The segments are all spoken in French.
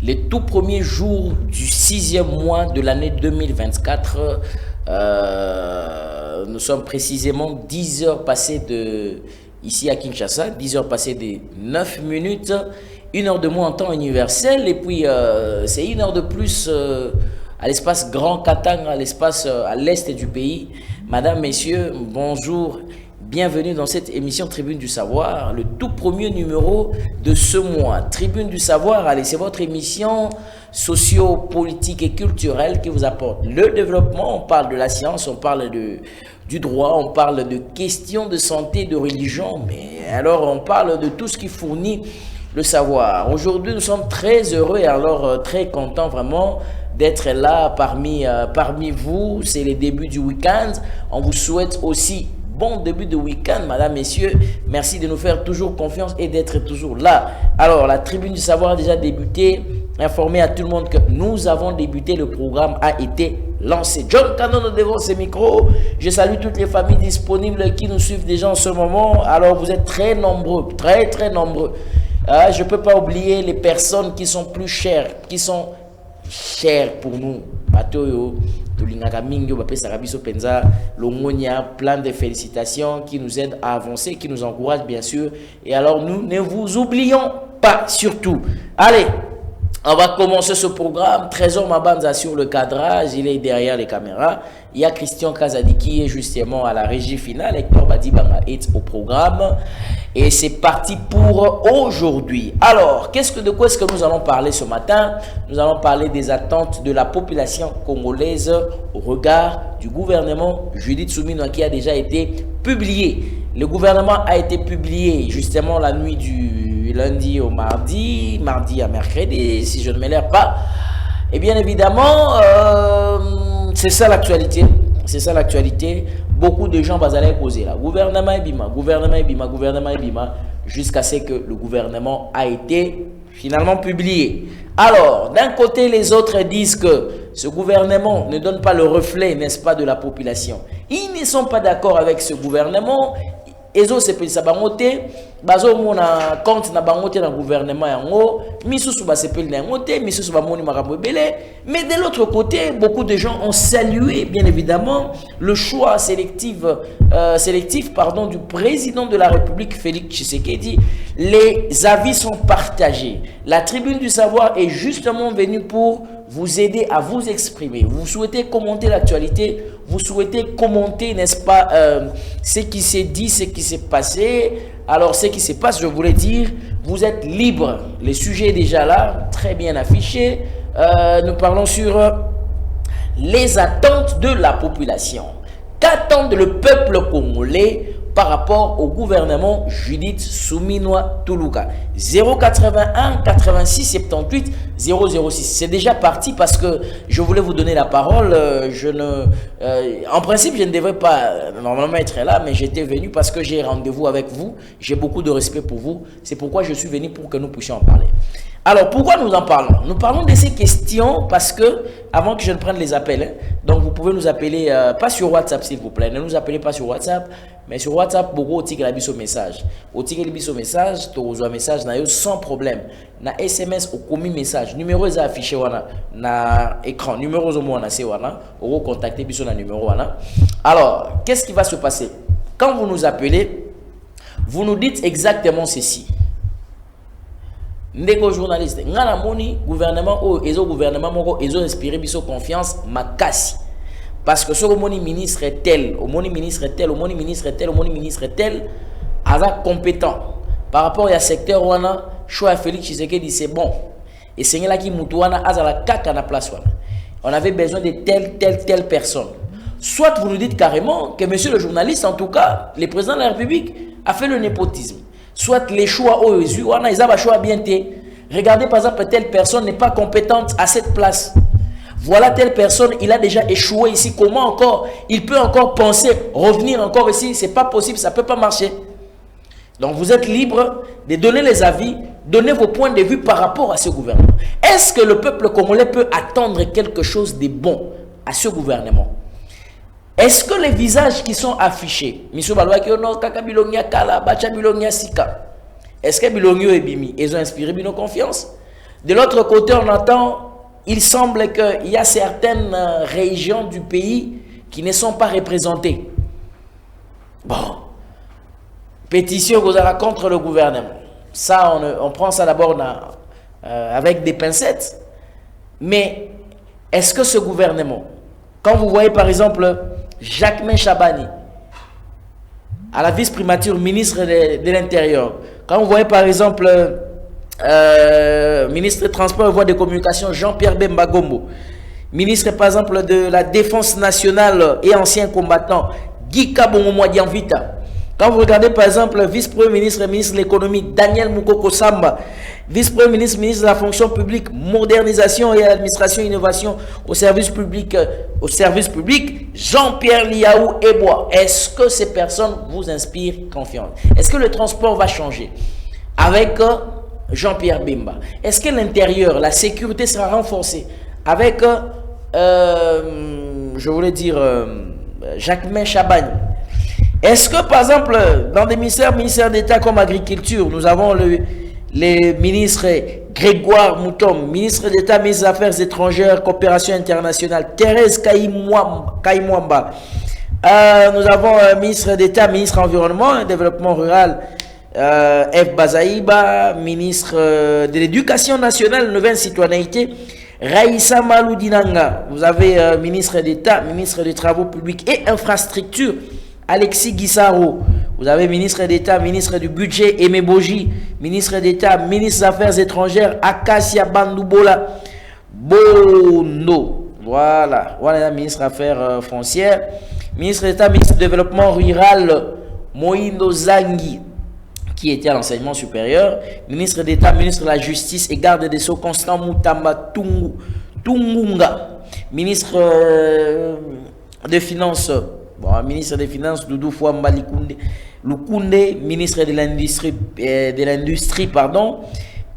les tout premiers jours du 6e mois de l'année 2024. Nous sommes précisément 10 heures passées ici à Kinshasa, 10 heures passées de 9 minutes, 1 heure de moins en temps universel, et puis c'est 1 heure de plus à l'espace Grand Katanga, à l'espace à l'est du pays. Madame, messieurs, bonjour. Bienvenue dans cette émission Tribune du Savoir, le tout premier numéro de ce mois. Tribune du Savoir, allez, c'est votre émission socio-politique et culturelle qui vous apporte le développement. On parle de la science, on parle du droit, on parle de questions de santé, de religion, mais alors on parle de tout ce qui fournit le savoir. Aujourd'hui, nous sommes très heureux et alors très contents vraiment d'être là parmi vous. C'est le début du week-end. On vous souhaite aussi bon début de week-end, madame, messieurs. Merci de nous faire toujours confiance et d'être toujours là. Alors, la Tribune du Savoir a déjà débuté. Informer à tout le monde que nous avons débuté. Le programme a été lancé. John Cannon devant ce micro. Je salue toutes les familles disponibles qui nous suivent déjà en ce moment. Alors, vous êtes très nombreux, très nombreux. Je ne peux pas oublier les personnes qui sont plus chères, qui sont chères pour nous. Plein de félicitations qui nous aident à avancer, qui nous encouragent bien sûr. Et alors nous ne vous oublions pas surtout. Allez, on va commencer ce programme. Trésor Mabanza sur le cadrage, il est derrière les caméras. Il y a Christian Kazadi qui est justement à la régie finale. Hector Badibanga est au programme. Et c'est parti pour aujourd'hui. Alors, de quoi est-ce que nous allons parler ce matin? Nous allons parler des attentes de la population congolaise au regard du gouvernement Judith Suminwa qui a déjà été publié. Le gouvernement a été publié justement la nuit du lundi au mardi à mercredi, si je ne m'élève pas. Et bien évidemment, c'est ça l'actualité. C'est ça l'actualité. Beaucoup de gens vont aller poser là. Gouvernement Ebima, jusqu'à ce que le gouvernement a été finalement publié. Alors, d'un côté, les autres disent que ce gouvernement ne donne pas le reflet, n'est-ce pas, de la population. Ils ne sont pas d'accord avec ce gouvernement. Ezo sepeli sa bangote bazo mona compte na bangote na gouvernement yango misusu ba sepeli na ngote misusu ba moni makambo ebele. Mais de l'autre côté, beaucoup de gens ont salué bien évidemment le choix sélectif du président de la République Félix Tshisekedi. Les avis sont partagés. La Tribune du Savoir est justement venue pour vous aider à vous exprimer. Vous souhaitez commenter l'actualité, vous souhaitez commenter, n'est-ce pas, ce qui s'est dit, ce qui s'est passé. Alors, ce qui se passe, je voulais dire, vous êtes libre. Le sujet est déjà là, très bien affiché. Nous parlons sur les attentes de la population. Qu'attend le peuple congolais par rapport au gouvernement Judith Suminwa Tuluka? 081 86 78 006. C'est déjà parti parce que je voulais vous donner la parole. En principe, je ne devrais pas normalement être là, mais j'étais venu parce que j'ai rendez-vous avec vous. J'ai beaucoup de respect pour vous. C'est pourquoi je suis venu pour que nous puissions en parler. Alors, pourquoi nous en parlons? Nous parlons de ces questions parce que, avant que je ne prenne les appels, donc vous pouvez nous appeler, pas sur WhatsApp s'il vous plaît, ne nous appelez pas sur WhatsApp, mais sur WhatsApp, beaucoup au tigre au message. Au tigre message, tu reçois un message sans problème. Na SMS au commis message. Numéro est affiché na écran. Numéro est affiché au contacter biso na numéro wana. Alors, qu'est-ce qui va se passer? Quand vous nous appelez, vous nous dites exactement ceci. Ndeko journaliste, ngana moni gouvernement ou gouvernement moko inspiré biso confiance makasi. Parce que ce moni ministre est tel, au moni ministre est tel, au moni ministre est tel, au moni ministre est tel, aza compétent. Par rapport à secteur wana, choix Félix Tshisekedi c'est bon. Et c'est là qui mutuana azala kaka na place wana. On avait besoin de telle personne. Soit vous nous dites carrément que monsieur le journaliste, en tout cas, le président de la République a fait le népotisme. Soit les choix au wana ils ont choix bien té. Regardez par exemple telle personne n'est pas compétente à cette place. Voilà telle personne, il a déjà échoué ici. Comment encore il peut encore penser revenir encore ici? C'est pas possible, ça peut pas marcher. Donc vous êtes libre de donner les avis, donner vos points de vue par rapport à ce gouvernement. Est-ce que le peuple congolais peut attendre quelque chose de bon à ce gouvernement? Est-ce que les visages qui sont affichés, est-ce que Bilongio et Bimi, ils ont inspiré nos confiance? De l'autre côté, on entend, il semble qu'il y a certaines régions du pays qui ne sont pas représentées. Bon, pétition contre le gouvernement. Ça, on prend ça d'abord avec des pincettes. Mais est-ce que ce gouvernement, quand vous voyez par exemple Jacquemain Chabani, à la vice-primature, ministre de l'Intérieur, quand vous voyez par exemple ministre des Transports et Voies de Communication, Jean-Pierre Bemba Gombo, ministre par exemple de la Défense nationale et ancien combattant, Guy Kabongo Mwadianvita. Quand vous regardez par exemple vice-premier ministre et ministre de l'économie, Daniel Moukoko Samba, vice-premier ministre, ministre de la fonction publique, modernisation et administration, innovation au service public, Jean-Pierre Liaou Ebois. Est-ce que ces personnes vous inspirent confiance? Est-ce que le transport va changer avec Jean-Pierre Bemba? Est-ce que l'intérieur, la sécurité sera renforcée avec, je voulais dire, Jacquemain Chabani? Est-ce que, par exemple, dans des ministères d'État comme Agriculture, nous avons les ministres Grégoire Moutom, ministre d'État, ministre des Affaires étrangères, coopération internationale, Thérèse Kaimwamba. Nous avons ministre d'État, ministre environnement et développement rural, F. Bazaïba, ministre de l'Éducation nationale, nouvelle citoyenneté, Raïssa Maloudinanga. Vous avez ministre d'État, ministre des Travaux publics et infrastructures, Alexis Guissaro. Vous avez ministre d'État, ministre du budget, Aimé Boji, ministre d'État, ministre des Affaires étrangères, Akasia Bandoubola Bono. Voilà, voilà, ministre des Affaires foncières, ministre d'État, ministre du développement rural, Moïno Zangi, qui était à l'enseignement supérieur, ministre d'État, ministre de la Justice et garde des Sceaux, Constant Moutamba Tungunga, ministre des Finances. Bon, ministre des Finances, Doudou Fouamba Lukunde, ministre de l'Industrie, pardon,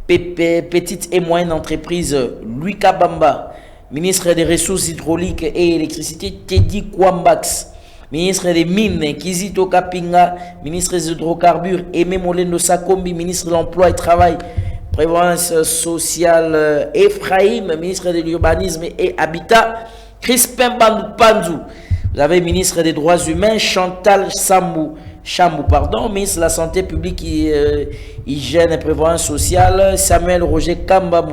Petite et Moyenne Entreprise, Louis Kabamba, ministre des Ressources hydrauliques et électricité, Teddy Kwambax, ministre des Mines, Kizito Kapinga, ministre des Hydrocarbures, Aimé Molendo Sakombi, ministre de l'Emploi et Travail, Prévoyance sociale, Ephraim, ministre de l'Urbanisme et Habitat, Crispin Panzou. Vous avez ministre des Droits Humains, Chantal Chambou, pardon, ministre de la Santé publique, Hygiène et Prévoyance sociale, Samuel Roger Kamba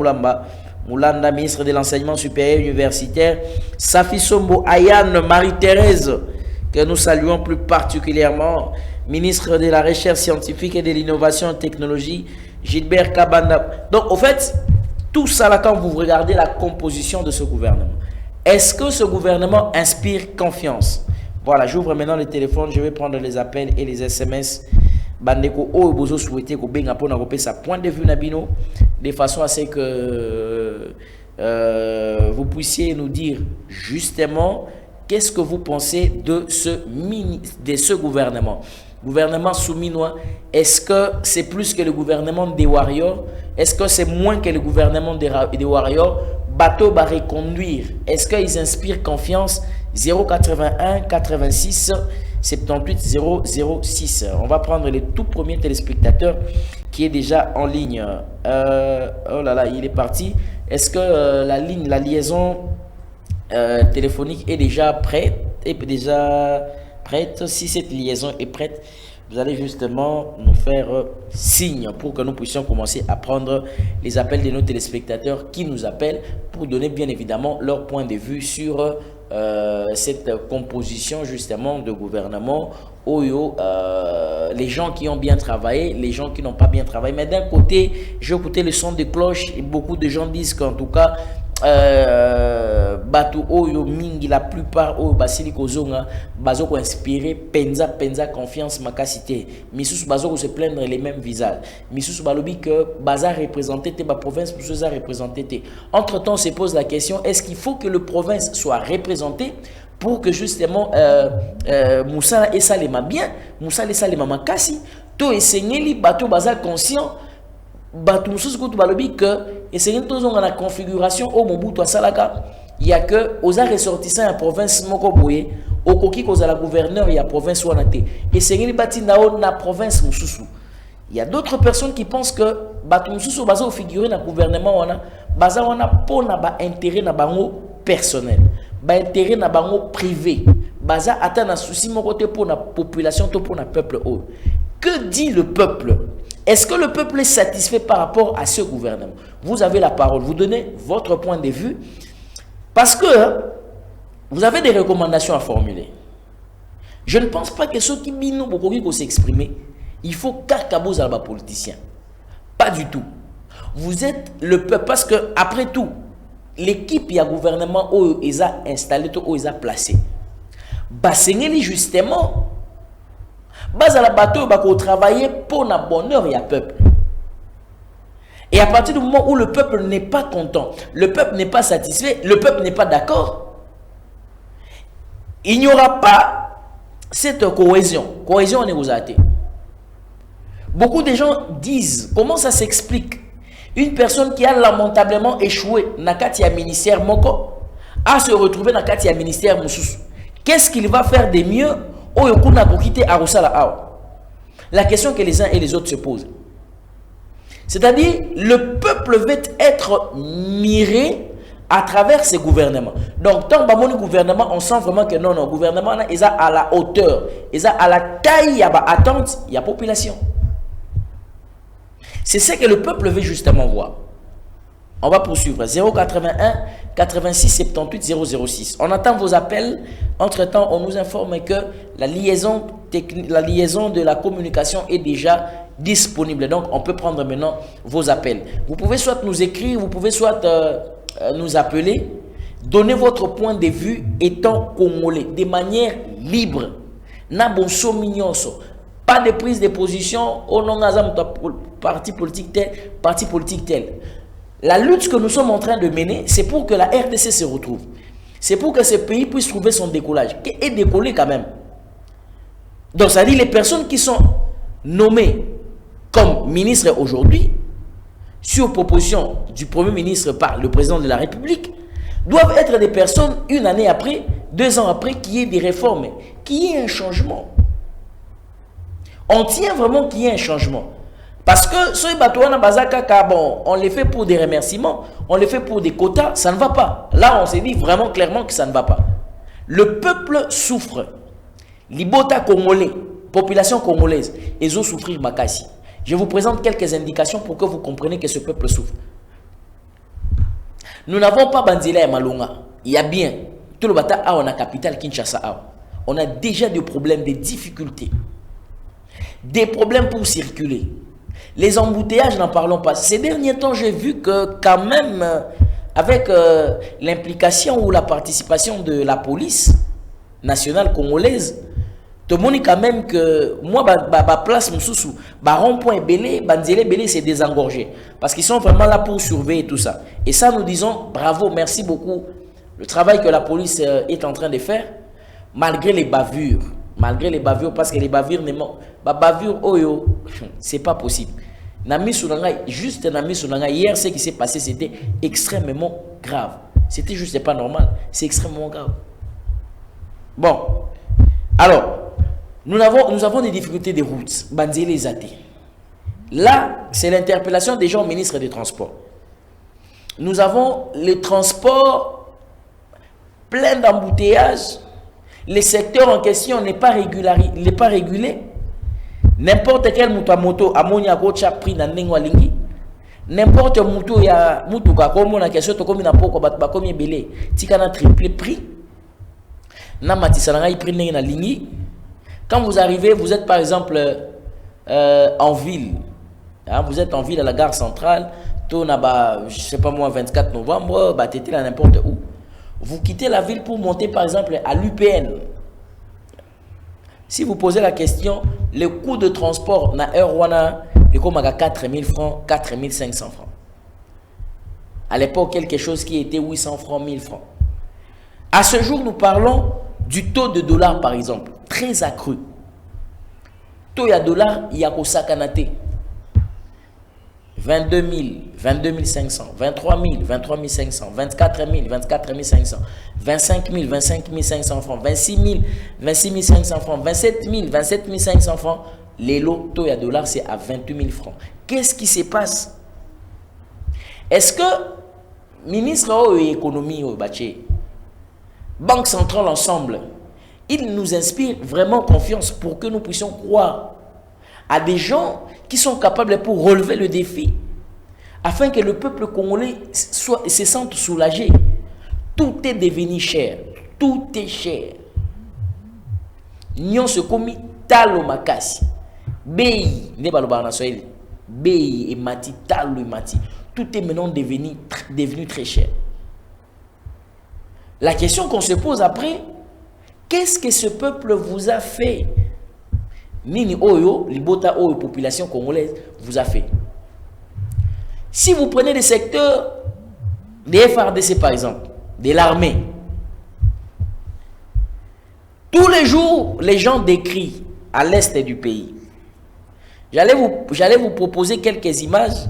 Moulanda, ministre de l'Enseignement supérieur universitaire, Safi Sombo Ayane Marie-Thérèse, que nous saluons plus particulièrement, ministre de la Recherche scientifique et de l'Innovation et Technologie, Gilbert Kabanda. Donc, au fait, tout ça là, quand vous regardez la composition de ce gouvernement, est-ce que ce gouvernement inspire confiance? Voilà, j'ouvre maintenant le téléphone, je vais prendre les appels et les SMS. Bandeko o bozo souhaité ko benga pona ko sa point de vue nabino de façon à ce que vous puissiez nous dire justement qu'est-ce que vous pensez de ce gouvernement. Gouvernement souminois, est-ce que c'est plus que le gouvernement des Warriors? Est-ce que c'est moins que le gouvernement des Warriors? Bateau va reconduire. Est-ce qu'ils inspirent confiance? 081 86 78 006. On va prendre le tout premier téléspectateur qui est déjà en ligne. Oh là là, il est parti. Est-ce que la liaison téléphonique est déjà prête? Si cette liaison est prête, vous allez justement nous faire signe pour que nous puissions commencer à prendre les appels de nos téléspectateurs qui nous appellent pour donner bien évidemment leur point de vue sur cette composition justement de gouvernement. Les gens qui ont bien travaillé, les gens qui n'ont pas bien travaillé. Mais d'un côté, j'ai écouté le son de cloche et beaucoup de gens disent qu'en tout cas, Batu Oyo Mingi, la plupart au Basili Kozonga, Bazo ko inspiré, penza confiance, makasité. Missous Bazo ko se plaindre les mêmes visages. Missous Balobi que Baza représenté te, ba province pour ça représenté te. Entre temps, se pose la question, est-ce qu'il faut que le province soit représenté pour que justement Moussa et Salema bien, Moussa et Salema makasi, to esengeli Bato Baza conscient. Bato Moussa ko Balobi que et c'est une chose dans la configuration au Mobutu Salaka, il y a que aux ressortissants en province Mokoboye, au Koki aux la gouverneur il y a province Wanate et c'est une bâti na province Moussousou. Il y a d'autres personnes qui pensent que Batumsusu baza au figurer dans le gouvernement wana baza wana pour na ba intérêt na bango personnel, ba intérêt na bango privé, baza ata na souci mon côté pour la population to pour le peuple. Que dit le peuple? Est-ce que le peuple est satisfait par rapport à ce gouvernement? Vous avez la parole, vous donnez votre point de vue parce que vous avez des recommandations à formuler. Je ne pense pas que ceux qui bino beaucoup qui s'exprimer, il faut qu'acabos à la politicien. Pas du tout. Vous êtes le peuple parce que après tout, l'équipe il y a gouvernement où ils a installé où ils a placé. Basengeli justement base à la bateau va travailler pour le bonheur et le peuple. Et à partir du moment où le peuple n'est pas content, le peuple n'est pas satisfait, le peuple n'est pas d'accord, il n'y aura pas cette cohésion. Cohésion négociée. Beaucoup de gens disent, comment ça s'explique? Une personne qui a lamentablement échoué dans le ministère Moko a se retrouvé dans le ministère Moussous. Qu'est-ce qu'il va faire de mieux au Yokuna pour quitter Arusala? La question que les uns et les autres se posent. C'est-à-dire, le peuple veut être miré à travers ces gouvernements. Donc, tant que le gouvernement, on sent vraiment que non, le gouvernement est à la hauteur, est à la taille, il y a attente, il y a population. C'est ce que le peuple veut justement voir. On va poursuivre. 081 86 78 006. On attend vos appels. Entre-temps, on nous informe que la liaison de la communication est déjà disponible. Donc, on peut prendre maintenant vos appels. Vous pouvez soit nous écrire, vous pouvez soit nous appeler. Donnez votre point de vue étant congolais de manière libre. Nabonso mignonso. Pas de prise de position au nom de parti politique tel. La lutte que nous sommes en train de mener, c'est pour que la RDC se retrouve. C'est pour que ce pays puisse trouver son décollage. Et décoller quand même. Donc, ça dit les personnes qui sont nommées comme ministres aujourd'hui, sur proposition du Premier ministre par le président de la République, doivent être des personnes, une année après, 2 ans après, qui aient des réformes, qui aient un changement. On tient vraiment qu'il y ait un changement. Parce que ce Batouana Bazaka, bon, on les fait pour des remerciements, on les fait pour des quotas, ça ne va pas. Là, on s'est dit vraiment clairement que ça ne va pas. Le peuple souffre. Libota congolais, population congolaise, ils ont souffert Makassi. Je vous présente quelques indications pour que vous compreniez que ce peuple souffre. Nous n'avons pas Banzela et Malonga. Il y a bien. Tout le bata a la capitale Kinshasa. On a déjà des problèmes, des difficultés. Des problèmes pour circuler. Les embouteillages, n'en parlons pas. Ces derniers temps, j'ai vu que quand même, avec l'implication ou la participation de la police nationale congolaise, tout le monde dit quand même que moi, place Moussoussou, rond-point Belé, Banzele Belé, c'est désengorgé. Parce qu'ils sont vraiment là pour surveiller tout ça. Et ça, nous disons bravo, merci beaucoup. Le travail que la police est en train de faire, malgré les bavures. Malgré les bavures, parce que les bavures, oyo, c'est pas possible. Juste hier, ce qui s'est passé, c'était extrêmement grave. C'était juste pas normal. C'est extrêmement grave. Bon. Alors, nous avons des difficultés de routes. Banzele Zate. Là, c'est l'interpellation des gens ministres des Transports. Nous avons les transports pleins d'embouteillages. Le secteur en question n'est pas régulé. N'importe quel moto amonia gocha prix na ndenge walingi. N'importe moto ya mutuka comme na question to comme na poko ba comme belé. Tika na triple prix. Na matisa na prix ndenge na lingi. Quand vous arrivez, vous êtes par exemple en ville. Hein, vous êtes en ville à la gare centrale, to na ba je sais pas moi 24 novembre, ba tété là n'importe où. Vous quittez la ville pour monter par exemple à l'UPN. Si vous posez la question, le coût de transport na Erwana est comme à 4 000 francs, 4 500 francs. À l'époque, quelque chose qui était 800 francs, 1000 francs. À ce jour, nous parlons du taux de dollar par exemple, très accru. Taux de dollar, il y a qu'au Sakanate. 22 000, 22 500, 23 000, 23 500, 24 000, 24 500, 25 000, 25 500 francs, 26 000, 26 500 francs, 27 000, 27 500 francs, les lots de dollars, c'est à 28 000 francs. Qu'est-ce qui se passe? Est-ce que ministre de l'économie, Banque centrale ensemble, il nous inspire vraiment confiance pour que nous puissions croire à des gens qui sont capables pour relever le défi, afin que le peuple congolais se sente soulagé? Tout est devenu cher. Tout est cher. Nyon se commis talo makasi. Bei, ne baloba na soeli. Bei et mati, talo et mati. Tout est maintenant devenu très cher. La question qu'on se pose après, qu'est-ce que ce peuple vous a fait? Nini Oyo, Libota Oyo, population congolaise, vous a fait. Si vous prenez des secteurs des FRDC par exemple, de l'armée, tous les jours, les gens décrient à l'est du pays. J'allais vous proposer quelques images,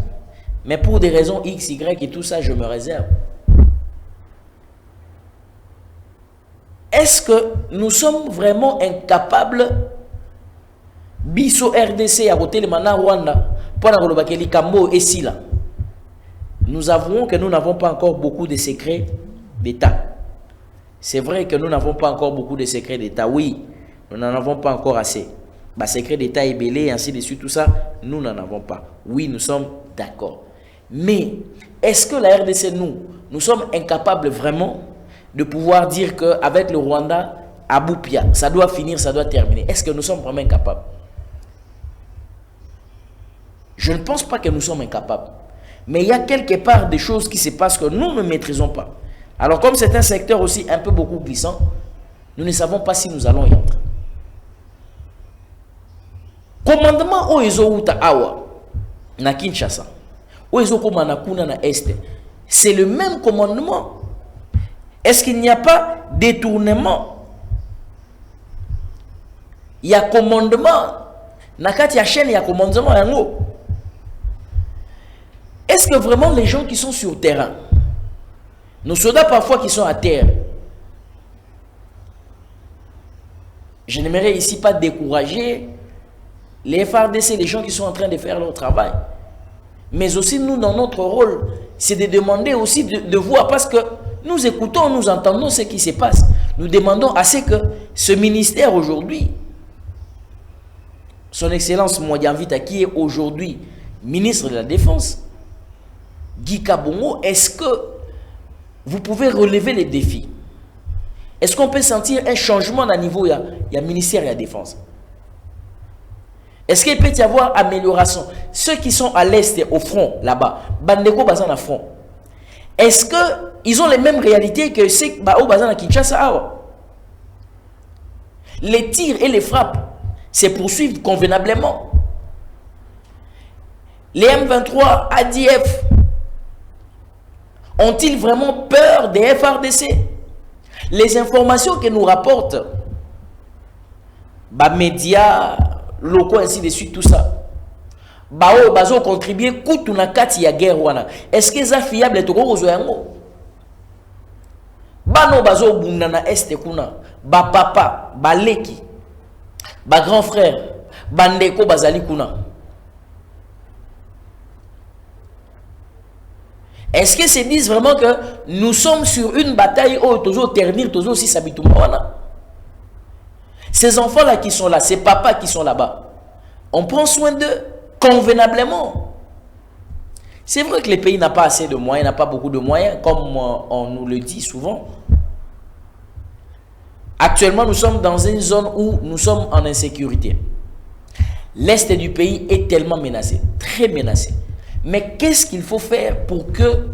mais pour des raisons X, Y et tout ça, je me réserve. Est-ce que nous sommes vraiment incapables, Biso RDC à côté de Mana Rwanda, pour la Kambo et Sila? Nous avouons que nous n'avons pas encore beaucoup de secrets d'État. C'est vrai que nous n'avons pas encore beaucoup de secrets d'État. Oui, nous n'en avons pas encore assez. Bah, secret d'État est belé, et ainsi de suite, tout ça, nous n'en avons pas. Oui, nous sommes d'accord. Mais, est-ce que la RDC, nous sommes incapables vraiment de pouvoir dire qu'avec le Rwanda, à Boupia, ça doit finir, ça doit terminer? Est-ce que nous sommes vraiment incapables? Je ne pense pas que nous sommes incapables. Mais il y a quelque part des choses qui se passent que nous ne maîtrisons pas. Alors comme c'est un secteur aussi un peu beaucoup glissant, nous ne savons pas si nous allons y entrer. Commandement Oezo Uta Awa na Kinshasa, Oezo Komanakuna na Est, c'est le même commandement. Est-ce qu'il n'y a pas détournement? Il y a commandement. Nakati ya chaîne, il y a commandement yango. Est-ce que vraiment les gens qui sont sur le terrain, nos soldats parfois qui sont à terre, je n'aimerais ici pas décourager les FRDC, les gens qui sont en train de faire leur travail, mais aussi nous dans notre rôle, c'est de demander aussi de voir, parce que nous écoutons, nous entendons ce qui se passe. Nous demandons à ce que ce ministère aujourd'hui, son Excellence Mwadiamvita, qui est aujourd'hui ministre de la Défense, Guy Kabongo, est-ce que vous pouvez relever les défis? Est-ce qu'on peut sentir un changement à niveau il y a ministère de la Défense? Est-ce qu'il peut y avoir amélioration? Ceux qui sont à l'est, au front, là-bas, Bandeko Bazan à front, est-ce qu'ils ont les mêmes réalités que ceux qui sont à Kinshasa? Les tirs et les frappes se poursuivent convenablement. Les M23, ADF, ont-ils vraiment peur des FRDC? Les informations que nous rapportent médias locaux, ainsi de suite, tout ça, bazo contribuer kutu na kati ya guerre wana. Est-ce que ça fiable to ko zoyango? Bano bazo bunda na este kuna, ba papa, ba leki, ba grand frère, bandeko bazali kuna. Est-ce que se disent vraiment que nous sommes sur une bataille où toujours ternir, toujours aussi s'habituent? Ces enfants-là qui sont là, ces papas qui sont là-bas, on prend soin d'eux convenablement. C'est vrai que le pays n'a pas assez de moyens, n'a pas beaucoup de moyens, comme on nous le dit souvent. Actuellement, nous sommes dans une zone où nous sommes en insécurité. L'Est du pays est tellement menacé, très menacé. Mais qu'est-ce qu'il faut faire pour que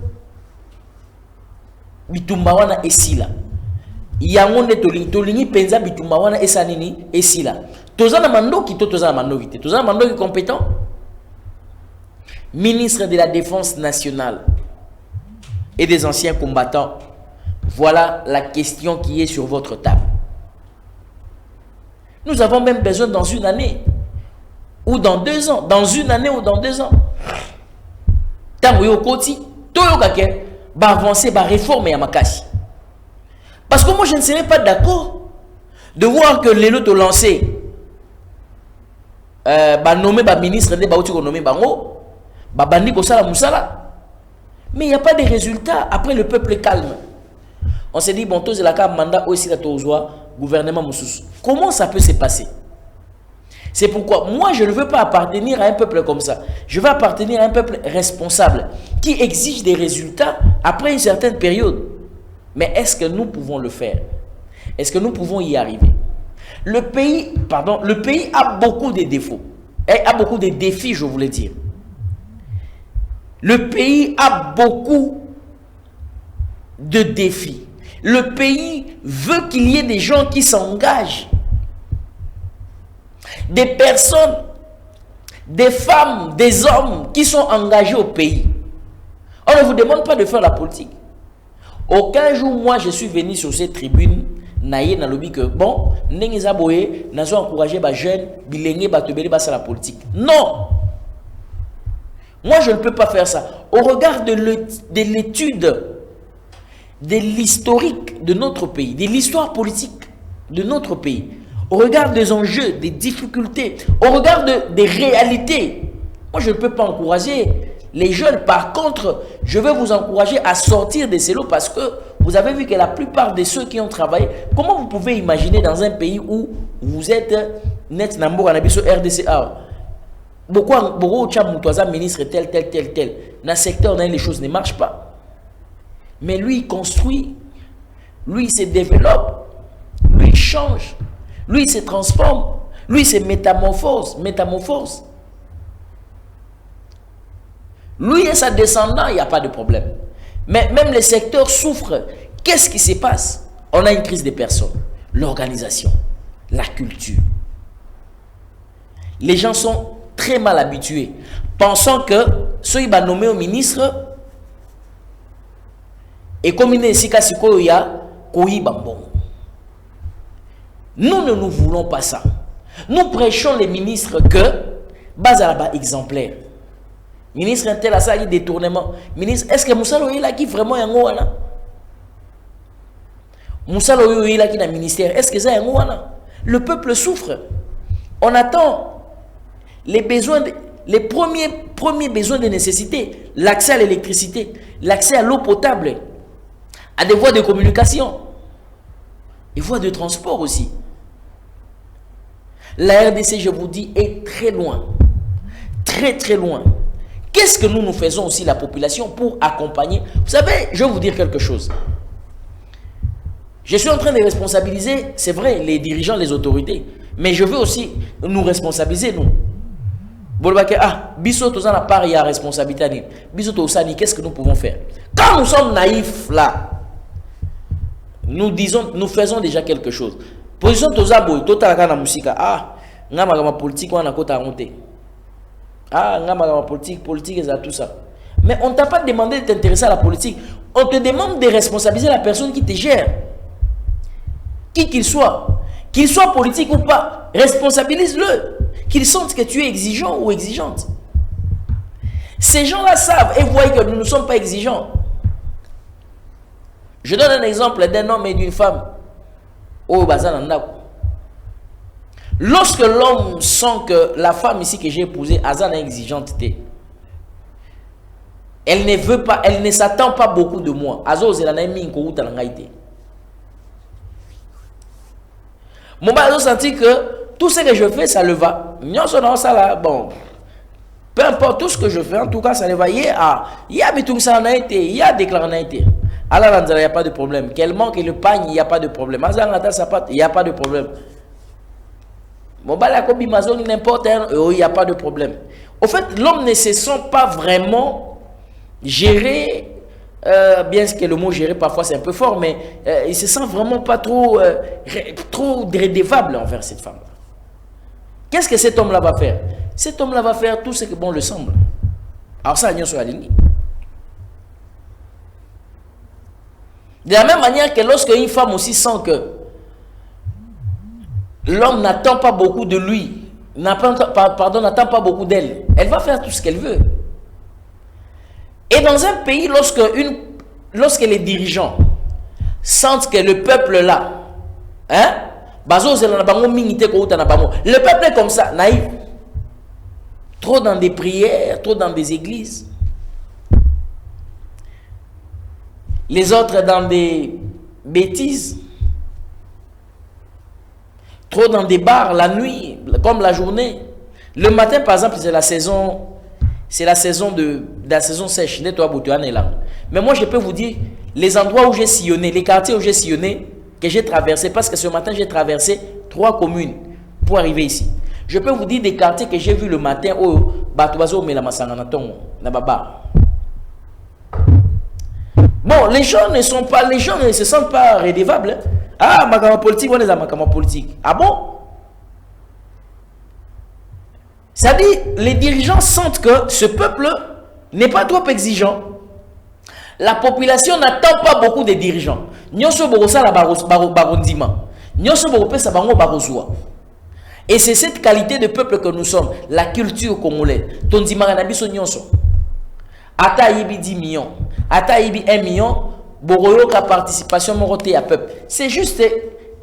Bitumbawana et Sila? Yangonde tolingi penza Bitumbawana et Sanini et Sila. Tozana mando qui tozana mando vite. Tozana mando qui compétent. Ministre de la Défense nationale et des anciens combattants. Voilà la question qui est sur votre table. Nous avons même besoin dans une année ou dans 2 ans. Dans une année ou dans 2 ans. Avancer, réformer à Makashi. Parce que moi, je ne serais pas d'accord de voir que les lots lancés nommé ministre, nommé bango, bandi ko sala musala. Mais il n'y a pas de résultats. Après, le peuple est calme. On s'est dit, bon, tous la carte mandat aussi la gouvernement Moussous. Comment ça peut se passer? C'est pourquoi moi, je ne veux pas appartenir à un peuple comme ça. Je veux appartenir à un peuple responsable qui exige des résultats après une certaine période. Mais est-ce que nous pouvons le faire? Est-ce que nous pouvons y arriver? Le pays a beaucoup de défauts. A beaucoup de défis, je voulais dire. Le pays a beaucoup de défis. Le pays veut qu'il y ait des gens qui s'engagent. Des personnes, des femmes, des hommes qui sont engagés au pays. On ne vous demande pas de faire la politique. Aucun jour, moi, je suis venu sur cette tribune, naïe dans le lobby que, bon, nous avons encouragé les jeunes, les la politique. Non! Moi, je ne peux pas faire ça. Au regard de l'étude, de l'historique de notre pays, de l'histoire politique de notre pays, au regard des enjeux, des difficultés, au regard des réalités, moi, je ne peux pas encourager les jeunes. Par contre, je veux vous encourager à sortir de ces lots parce que vous avez vu que la plupart de ceux qui ont travaillé, comment vous pouvez imaginer dans un pays où vous êtes net Nambo Anabiso RDCA, beaucoup de ministre tel. Dans le secteur, les choses ne marchent pas. Mais lui, il construit, lui, il se développe, lui, il change, lui, il se transforme, lui, il se métamorphose. Lui et sa descendant, il n'y a pas de problème. Mais même les secteurs souffrent. Qu'est-ce qui se passe? On a une crise des personnes, l'organisation, la culture. Les gens sont très mal habitués, pensant que ceux qui sont nommés au ministre et comme il est nous ne nous voulons pas ça. Nous prêchons les ministres que Bazalaba exemplaire. Ministre intel a ça, il détournement. Ministre, est-ce que Moussalo il a qui vraiment un ouana? Moussalo il a qui dans le ministère, est-ce que ça un ouana? Le peuple souffre. On attend les besoins, les premiers besoins de nécessité, l'accès à l'électricité, l'accès à l'eau potable, à des voies de communication, des voies de transport aussi. La RDC, je vous dis, est très loin. Très loin. Qu'est-ce que nous faisons aussi, la population, pour accompagner? Vous savez, je vais vous dire quelque chose. Je suis en train de responsabiliser, c'est vrai, les dirigeants, les autorités. Mais je veux aussi nous responsabiliser, nous. Biso tozana part, il y a responsabilité. Biso tosani, qu'est-ce que nous pouvons faire? Quand nous sommes naïfs là, nous faisons déjà quelque chose. Position tozabo, totalaka na musika. Ngama ma politique wana kota monter. Ngama ma politique et tout ça. Mais on t'a pas demandé de t'intéresser à la politique. On te demande de responsabiliser la personne qui te gère. Qui qu'il soit politique ou pas, responsabilise-le. Qu'ils sentent que tu es exigeant ou exigeante. Ces gens-là savent et voient que nous ne sommes pas exigeants. Je donne un exemple d'un homme et d'une femme. Lorsque l'homme sent que la femme ici que j'ai épousée, Azana est exigeante, elle ne veut pas, elle ne s'attend pas beaucoup de moi. Mon mari a senti que tout ce que je fais, ça le va. Bon, peu importe tout ce que je fais, en tout cas, ça le va. Il y a déclaré. Alors, il n'y a pas de problème. Qu'elle manque le pagne, il n'y a pas de problème. Il n'y a pas de problème. Mon mari n'importe, il n'y a pas de problème. Au fait, l'homme ne se sent pas vraiment géré. Bien que le mot gérer parfois c'est un peu fort, mais il se sent vraiment pas trop redevable envers cette femme. Qu'est-ce que cet homme-là va faire? Cet homme-là va faire tout ce que bon le semble. Alors ça, sur la ligne. De la même manière que lorsque une femme aussi sent que l'homme n'attend pas beaucoup de lui, n'attend pas beaucoup d'elle, elle va faire tout ce qu'elle veut. Et dans un pays, lorsque les dirigeants sentent que le peuple là, le peuple est comme ça, naïf. trop dans des prières, trop dans des églises. Les autres dans des bêtises. Trop dans des bars la nuit, comme la journée. Le matin, par exemple, c'est la saison de la saison sèche. Mais moi, je peux vous dire, les endroits où j'ai sillonné, les quartiers où j'ai sillonné, que j'ai traversé, parce que ce matin, j'ai traversé 3 communes pour arriver ici. Je peux vous dire des quartiers que j'ai vus le matin au Batuazo, Melamasanganaton, Nababa. Bon, les gens ne se sentent pas redevables. Ah, ma politique, on est à ma politique. Ah bon? C'est-à-dire, les dirigeants sentent que ce peuple n'est pas trop exigeant. La population n'attend pas beaucoup de dirigeants. Et c'est cette qualité de peuple que nous sommes, la culture congolaise. Ata yibi 10 millions, ata yibi 1 million, boroyo ka participation moroté à peuple. C'est juste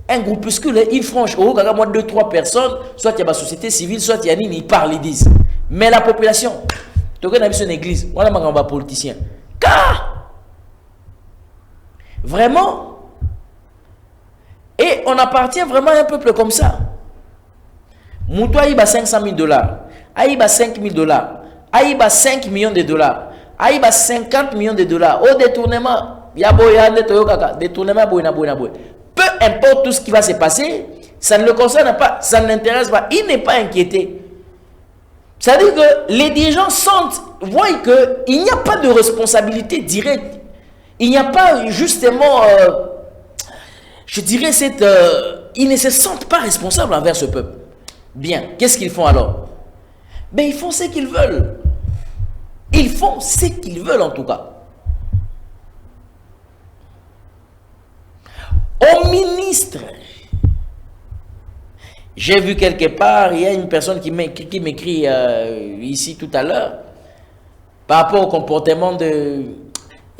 un groupuscule, ils franchent, au cas moi 2-3 personnes, soit il y a la société civile, soit il y a ni ils parlent, ils disent. Mais la population, tu connais une église, voilà ma politicien. Car vraiment, et on appartient vraiment à un peuple comme ça. Moutoua il a 500 000 $, Aïba 5 000 $, Aïba 5 millions de $. Aïba 50 millions de $. Au détournement, détournement, peu importe tout ce qui va se passer, ça ne le concerne pas, ça ne l'intéresse pas, il n'est pas inquiété. C'est-à-dire que les dirigeants sentent, voient qu'il n'y a pas de responsabilité directe. Il n'y a pas justement, je dirais, ils ne se sentent pas responsables envers ce peuple. Bien, qu'est-ce qu'ils font alors? Ben, ils font ce qu'ils veulent. Ils font ce qu'ils veulent en tout cas. Au ministre, j'ai vu quelque part, il y a une personne qui m'écrit ici tout à l'heure, par rapport au comportement de...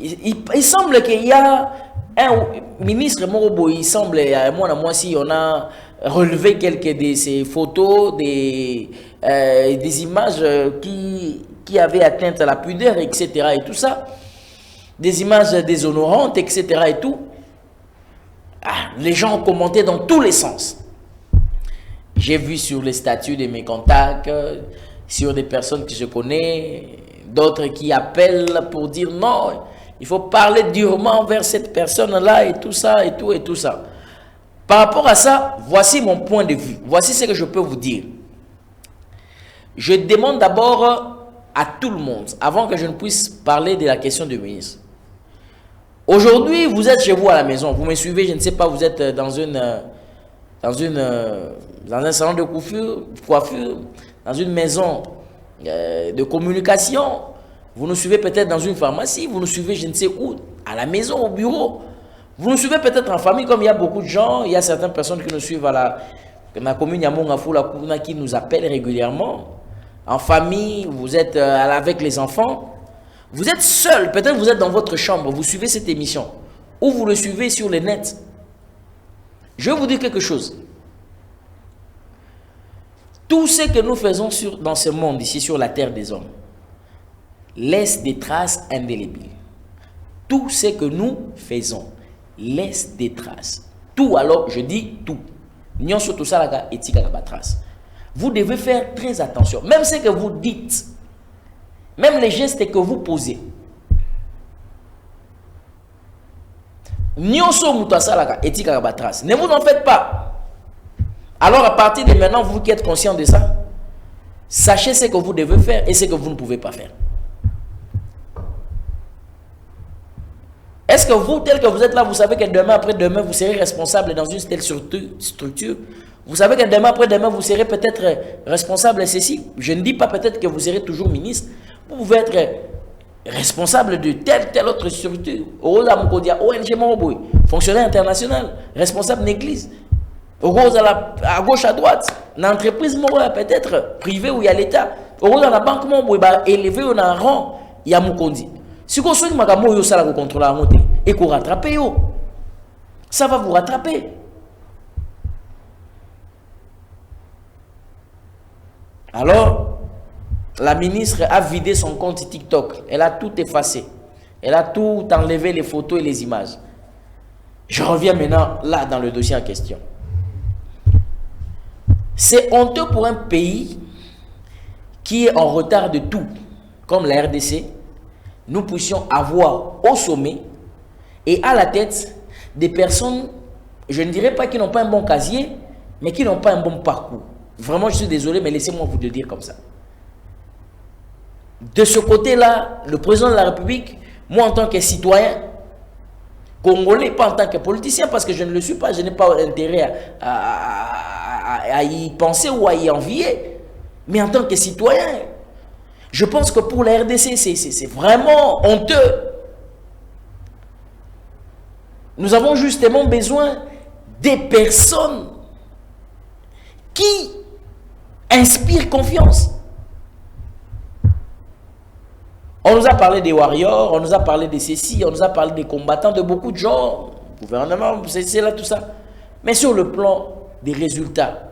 Il semble qu'il y a un ministre Morobo, il semble, moi si on a relevé quelques de ces photos, des images qui avaient atteint à la pudeur, etc. et tout ça, des images déshonorantes, etc. et tout. Ah, les gens ont commenté dans tous les sens. J'ai vu sur les statuts de mes contacts, sur des personnes que je connais, d'autres qui appellent pour dire non, il faut parler durement envers cette personne-là et tout ça, et tout, et tout ça. Par rapport à ça, voici mon point de vue. Voici ce que je peux vous dire. Je demande d'abord à tout le monde, avant que je ne puisse parler de la question du ministre. Aujourd'hui, vous êtes chez vous à la maison, vous me suivez, je ne sais pas, vous êtes dans un salon de coiffure, dans une maison de communication, vous nous suivez peut-être dans une pharmacie, vous nous suivez je ne sais où, à la maison, au bureau. Vous nous suivez peut-être en famille, comme il y a beaucoup de gens, il y a certaines personnes qui nous suivent à la commune Yamonga qui nous appellent régulièrement. En famille, vous êtes avec les enfants. Vous êtes seul, peut-être vous êtes dans votre chambre, vous suivez cette émission. Ou vous le suivez sur le net. Je vais vous dire quelque chose. Tout ce que nous faisons dans ce monde, ici sur la terre des hommes, laisse des traces indélébiles. Tout ce que nous faisons laisse des traces. Tout, alors, je dis tout. Vous devez faire très attention. Même ce que vous dites, même les gestes que vous posez. Ne vous en faites pas. Alors, à partir de maintenant, vous qui êtes conscient de ça, sachez ce que vous devez faire et ce que vous ne pouvez pas faire. Est-ce que vous, tel que vous êtes là, vous savez que demain après-demain, vous serez responsable dans une telle structure? Vous savez que demain après-demain, vous serez peut-être responsable de ceci. Je ne dis pas peut-être que vous serez toujours ministre. Vous pouvez être responsable de telle autre structure. ONG, fonctionnaire international, responsable d'église. À gauche, à droite, dans l'entreprise, peut-être privée ou il y a l'État. Dans la banque, élevé dans un rang, il y a Mukondi. Si vous avez un contrôle et que vous rattrapez, ça va vous rattraper. Alors, la ministre a vidé son compte TikTok. Elle a tout effacé. Elle a tout enlevé, les photos et les images. Je reviens maintenant là dans le dossier en question. C'est honteux pour un pays qui est en retard de tout, comme la RDC, nous puissions avoir au sommet et à la tête des personnes, je ne dirais pas qui n'ont pas un bon casier, mais qui n'ont pas un bon parcours. Vraiment, je suis désolé, mais laissez-moi vous le dire comme ça. De ce côté-là, le président de la République, moi en tant que citoyen congolais, pas en tant que politicien, parce que je ne le suis pas, je n'ai pas intérêt à y penser ou à y envier, mais en tant que citoyen, je pense que pour la RDC, c'est vraiment honteux. Nous avons justement besoin des personnes qui inspirent confiance. On nous a parlé des warriors, on nous a parlé de ceci, on nous a parlé des combattants, de beaucoup de gens, gouvernement, c'est là tout ça. Mais sur le plan des résultats,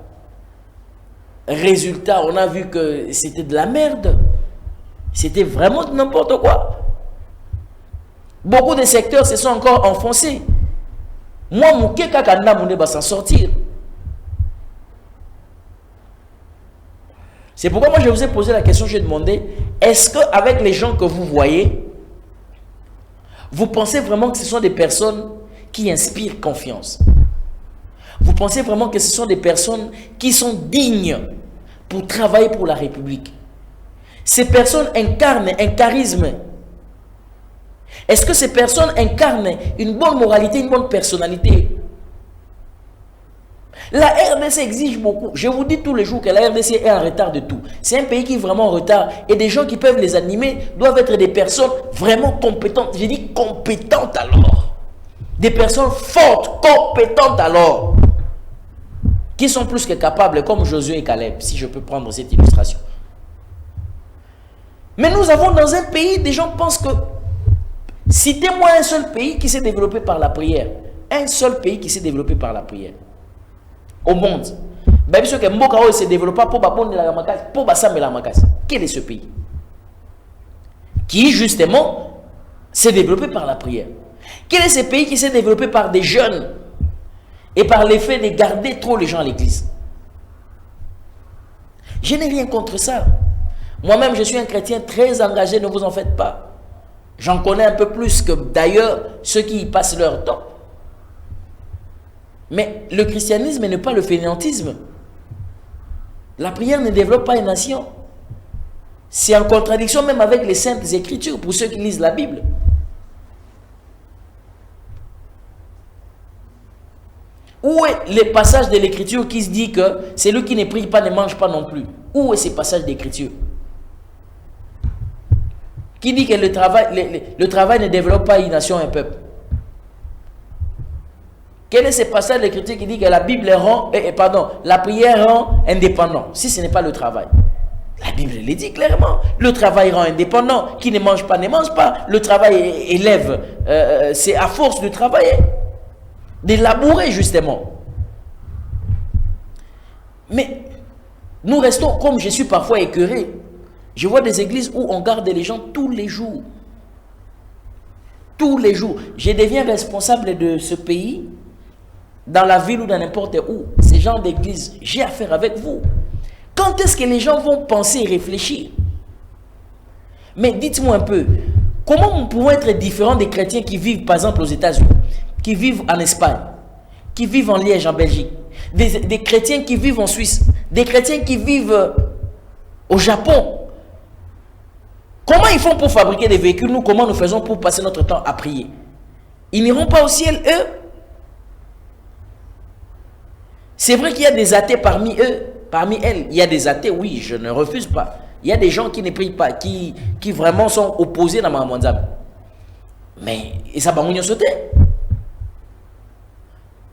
on a vu que c'était de la merde. C'était vraiment n'importe quoi. Beaucoup de secteurs se sont encore enfoncés. Moi, Mouké Kakanda Moune va s'en sortir. C'est pourquoi moi je vous ai posé la question, j'ai demandé, est-ce qu'avec les gens que vous voyez, vous pensez vraiment que ce sont des personnes qui inspirent confiance? Vous pensez vraiment que ce sont des personnes qui sont dignes pour travailler pour la République? Ces personnes incarnent un charisme. Est-ce que ces personnes incarnent une bonne moralité, une bonne personnalité? La RDC exige beaucoup. Je vous dis tous les jours que la RDC est en retard de tout. C'est un pays qui est vraiment en retard. Et des gens qui peuvent les animer doivent être des personnes vraiment compétentes. Je dis compétentes alors. Des personnes fortes, compétentes alors. Qui sont plus que capables, comme Josué et Caleb, si je peux prendre cette illustration. Mais nous avons dans un pays, des gens pensent que... Citez-moi un seul pays qui s'est développé par la prière. Un seul pays qui s'est développé par la prière. Au monde. Même si Mboka s'est développé pour quel est ce pays? Qui justement s'est développé par la prière. Quel est ce pays qui s'est développé par des jeunes et par l'effet de garder trop les gens à l'église? Je n'ai rien contre ça. Moi-même, je suis un chrétien très engagé, ne vous en faites pas. J'en connais un peu plus que d'ailleurs ceux qui y passent leur temps. Mais le christianisme n'est pas le fainéantisme. La prière ne développe pas une nation. C'est en contradiction même avec les saintes écritures pour ceux qui lisent la Bible. Où est les passages de l'écriture qui se dit que celui qui ne prie pas ne mange pas non plus? Où est ces passages d'écriture? Qui dit que le travail ne développe pas une nation, un peuple? Quel est ce passage de l'écriture qui dit que la Bible rend, la prière rend indépendant, si ce n'est pas le travail? La Bible le dit clairement. Le travail rend indépendant. Qui ne mange pas, ne mange pas. Le travail élève. C'est à force de travailler, de labourer justement. Mais nous restons, comme je suis parfois écœuré, je vois des églises où on garde les gens tous les jours. Tous les jours. Je deviens responsable de ce pays, dans la ville ou dans n'importe où. Ces gens d'église, j'ai affaire avec vous. Quand est-ce que les gens vont penser et réfléchir? Mais dites-moi un peu, comment nous pouvons être différents des chrétiens qui vivent par exemple aux États-Unis, qui vivent en Espagne, qui vivent en Liège, en Belgique, des chrétiens qui vivent en Suisse, des chrétiens qui vivent au Japon? Comment ils font pour fabriquer des véhicules? Nous, comment nous faisons pour passer notre temps à prier? Ils n'iront pas au ciel, eux? C'est vrai qu'il y a des athées parmi eux, parmi elles. Il y a des athées, oui, je ne refuse pas. Il y a des gens qui ne prient pas, qui vraiment sont opposés dans ma mondiale. Mais, et ça va nous sauter.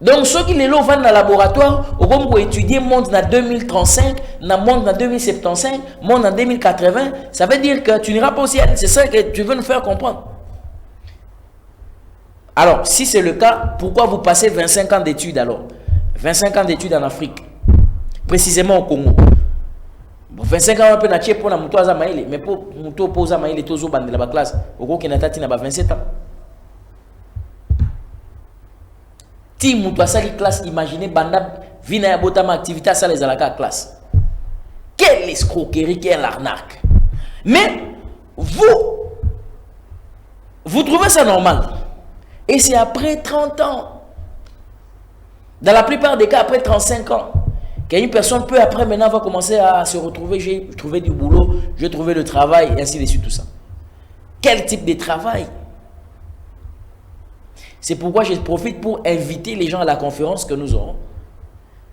Donc, ceux qui les vont dans le laboratoire, au moment où étudier le monde en 2035, le monde en 2075, le monde en 2080, ça veut dire que tu n'iras pas au ciel. C'est ça que tu veux nous faire comprendre. Alors, si c'est le cas, pourquoi vous passez 25 ans d'études alors? 25 ans d'études en Afrique, précisément au Congo. 25 ans, on peut nacher pour la mouto à Zamaïle, mais pour mouto pour Zamaïle, tous au band de la classe, au gros qui n'a pas 27 ans. Si mouto à sa classe, imaginez, banda, vina botama activité à ça les alaka classe. Quelle escroquerie, quelle arnaque. Mais vous trouvez ça normal. Et c'est après 30 ans. Dans la plupart des cas, après 35 ans, qu'une personne peut après maintenant va commencer à se retrouver, j'ai trouvé du boulot, j'ai trouvé le travail, et ainsi de suite, tout ça. Quel type de travail? C'est pourquoi je profite pour inviter les gens à la conférence que nous aurons.